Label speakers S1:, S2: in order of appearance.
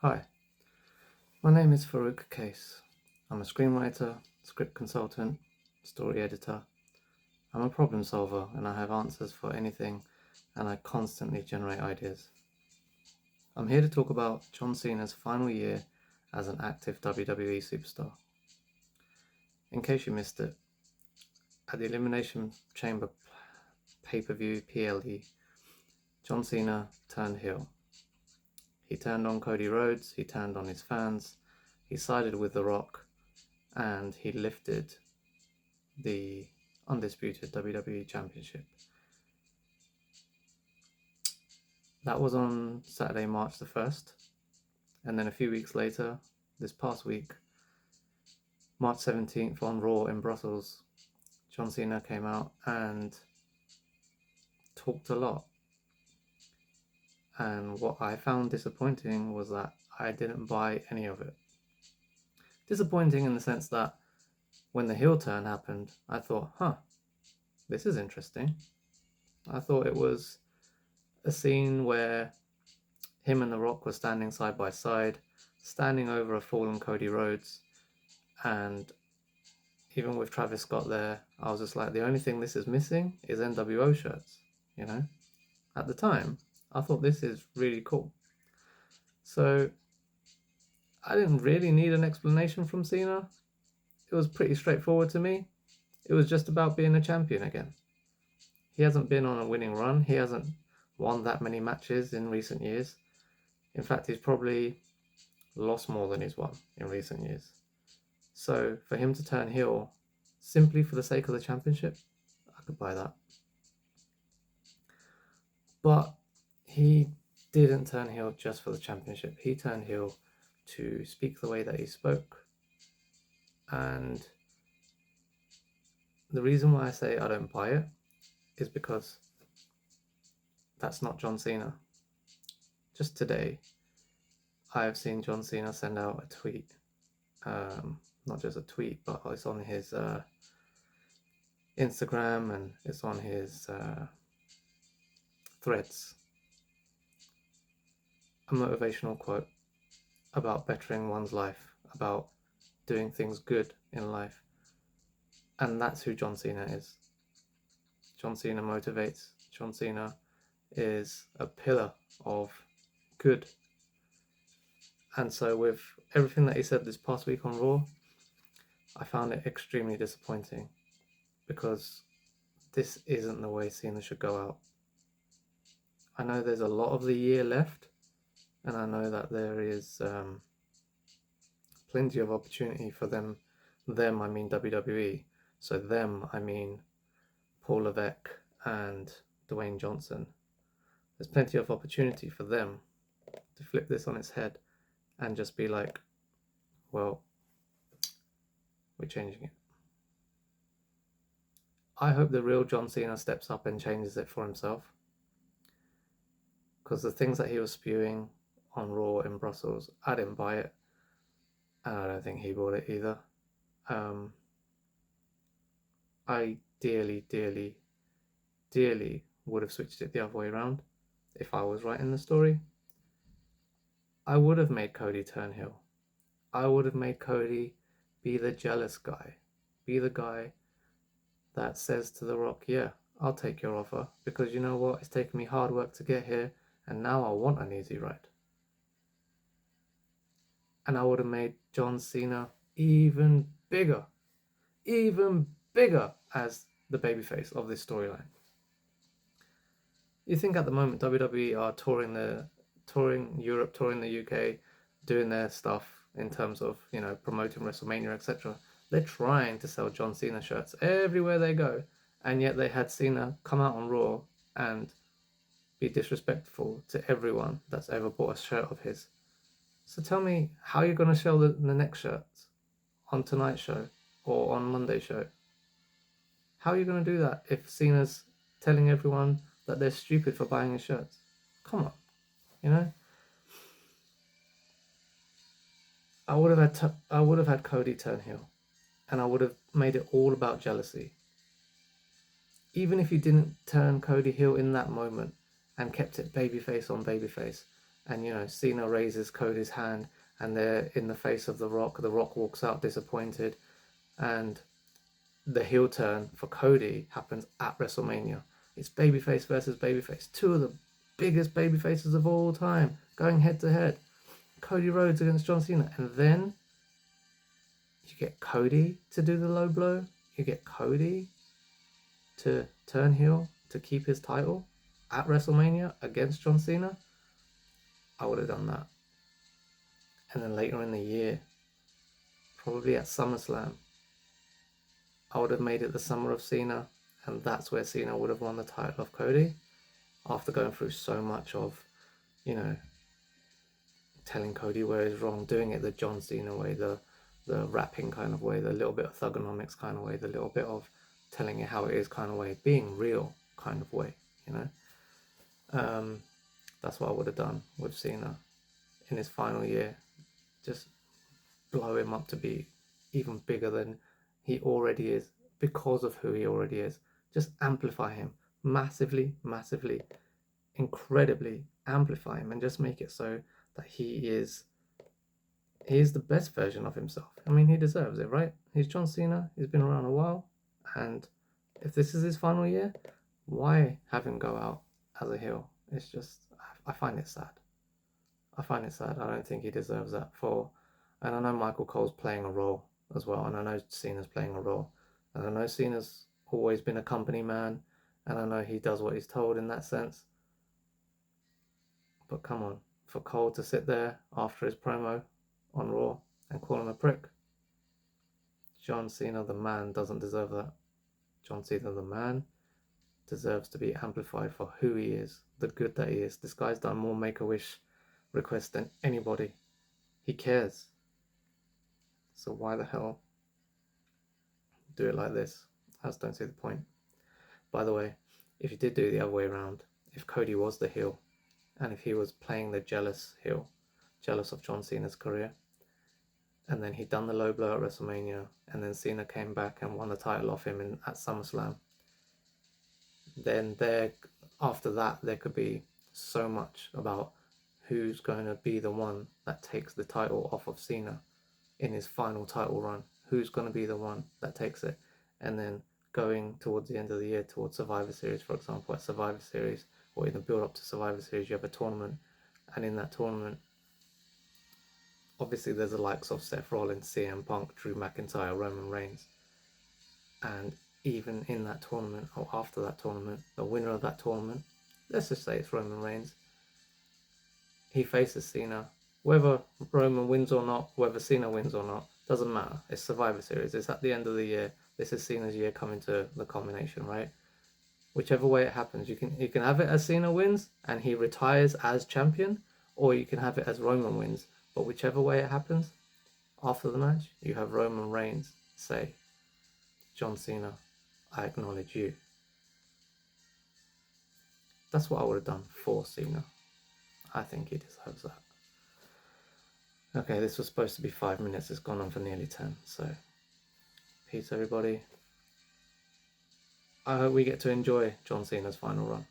S1: Hi, my name is Farouk Case. I'm a screenwriter, script consultant, story editor. I'm a problem solver and I have answers for anything, and I constantly generate ideas. I'm here to talk about John Cena's final year as an active WWE superstar. In case you missed it, at the Elimination Chamber pay-per-view PLE, John Cena turned heel. He turned on Cody Rhodes, he turned on his fans, he sided with The Rock, and he lifted the undisputed WWE Championship. That was on Saturday, March the 1st. And then a few weeks later, this past week, March 17th on Raw in Brussels, John Cena came out and talked a lot. And what I found disappointing was that I didn't buy any of it. Disappointing in the sense that when the heel turn happened, I thought, this is interesting. I thought it was a scene where him and The Rock were standing side by side, standing over a fallen Cody Rhodes, and even with Travis Scott there, I was just like, the only thing this is missing is NWO shirts, you know? At the time, I thought this is really cool. So I didn't really need an explanation from Cena. It was pretty straightforward to me. It was just about being a champion again. He hasn't been on a winning run. He hasn't won that many matches in recent years. In fact, he's probably lost more than he's won in recent years. So for him to turn heel simply for the sake of the championship, I could buy that. But he didn't turn heel just for the championship. He turned heel to speak the way that he spoke. And the reason why I say I don't buy it is because that's not John Cena. Just today, I have seen John Cena send out a tweet. Not just a tweet, but it's on his Instagram and it's on his threads. A motivational quote about bettering one's life, about doing things good in life. And that's who John Cena is. John Cena motivates. John Cena is a pillar of good. And so with everything that he said this past week on Raw, I found it extremely disappointing because this isn't the way Cena should go out. I know there's a lot of the year left, and I know that there is plenty of opportunity for them, I mean WWE, so them, I mean Paul Levesque and Dwayne Johnson. There's plenty of opportunity for them to flip this on its head and just be like, well, we're changing it. I hope the real John Cena steps up and changes it for himself, because the things that he was spewing on Raw in Brussels, I didn't buy it, and I don't think he bought it either. I dearly, dearly, dearly would have switched it the other way around if I was writing the story. I would have made Cody turn heel. I would have made Cody be the jealous guy, be the guy that says to The Rock, yeah, I'll take your offer because you know what, it's taken me hard work to get here and now I want an easy ride. And I would have made John Cena even bigger as the babyface of this storyline. You think at the moment WWE are touring Europe, touring the UK, doing their stuff in terms of, promoting WrestleMania, etc. They're trying to sell John Cena shirts everywhere they go, and yet they had Cena come out on Raw and be disrespectful to everyone that's ever bought a shirt of his. So tell me, how are you going to sell the next shirts on tonight's show or on Monday's show? How are you going to do that if Cena's telling everyone that they're stupid for buying his shirts? Come on, I would have had Cody turn heel, and I would have made it all about jealousy. Even if you didn't turn Cody heel in that moment and kept it babyface on babyface, and Cena raises Cody's hand, and they're in the face of The Rock. The Rock walks out disappointed, and the heel turn for Cody happens at WrestleMania. It's babyface versus babyface, two of the biggest babyfaces of all time, going head to head. Cody Rhodes against John Cena, and then you get Cody to do the low blow. You get Cody to turn heel to keep his title at WrestleMania against John Cena. I would have done that. And then later in the year, probably at SummerSlam, I would have made it the Summer of Cena, and that's where Cena would have won the title of Cody, after going through so much of, telling Cody where he's wrong, doing it the John Cena way, the rapping kind of way, the little bit of thugonomics kind of way, the little bit of telling it how it is kind of way, being real kind of way, That's what I would have done with Cena in his final year. Just blow him up to be even bigger than he already is, because of who he already is. Just amplify him massively, incredibly amplify him, and just make it so that he is the best version of himself. I mean, he deserves it, right? He's John Cena. He's been around a while, and if this is his final year, why have him go out as a heel? It's just, I find it sad. I don't think he deserves that. And I know Michael Cole's playing a role as well, and I know Cena's playing a role, and I know Cena's always been a company man, and I know he does what he's told in that sense. But come on, for Cole to sit there after his promo on Raw and call him a prick. John Cena the man doesn't deserve that. John Cena the man deserves to be amplified for who he is, the good that he is. This guy's done more Make-A-Wish requests than anybody. He cares. So why the hell do it like this? I just don't see the point. By the way, if you did do it the other way around, if Cody was the heel, and if he was playing the jealous heel, jealous of John Cena's career, and then he'd done the low blow at WrestleMania, and then Cena came back and won the title off him at SummerSlam, then after that there could be so much about who's going to be the one that takes the title off of Cena in his final title run. Who's going to be the one that takes it? And then going towards the end of the year, towards Survivor Series, for example, at Survivor Series, or in the build up to Survivor Series, you have a tournament, and in that tournament, obviously there's the likes of Seth Rollins, CM Punk, Drew McIntyre, Roman Reigns, and even in that tournament, or after that tournament, the winner of that tournament, let's just say it's Roman Reigns, he faces Cena. Whether Roman wins or not, whether Cena wins or not, doesn't matter. It's Survivor Series. It's at the end of the year. This is Cena's year coming to the culmination, right? Whichever way it happens, you can have it as Cena wins and he retires as champion, or you can have it as Roman wins. But whichever way it happens, after the match, you have Roman Reigns say, John Cena, I acknowledge you. That's what I would have done for Cena. I think he deserves that. Okay, this was supposed to be 5 minutes. It's gone on for nearly 10. So, peace, everybody. I hope we get to enjoy John Cena's final run.